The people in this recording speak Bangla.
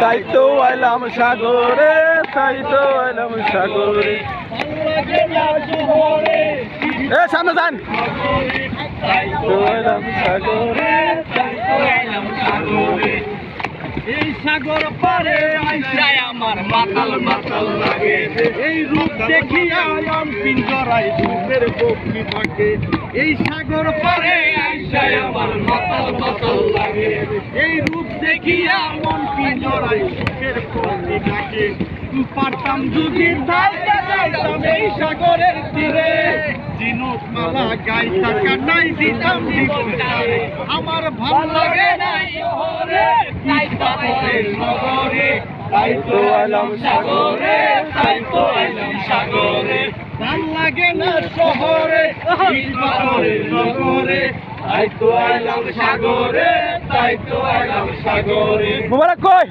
তাই তো আইলাম সাগরে, তাই তো আইলাম সাগরে। এ সামনে যান। তাই তো আইলাম সাগরে, তাই তো আইলাম সাগরে। এই সাগর পারে আইসায় আমার মাতাল মাতাল লাগে, এই রূপ দেখিয়া মন পিঞ্জরায় ঘুমের পক্ষী থাকে। এই সাগর পারে আইসায় আমার মাতাল মাতাল লাগে, এই রূপ দেখিয়া মন পিঞ্জরায় সুখের পক্ষী থাকে। পারতাম যদি থাইকা যাইতাম এই সাগরের তীরে, জিনত মালা গাইতা কাটাই দিতাম জীবনে। আমার ভাল লাগে না শহরে, তাই তো নগরে, তাই তো আইলাম সাগরে, তাই তো আইলাম সাগরে। ভাল লাগে না শহরে, নগরে, তাই তো আইলাম সাগরে, তাই তো আইলাম সাগরে। মুবারক কই?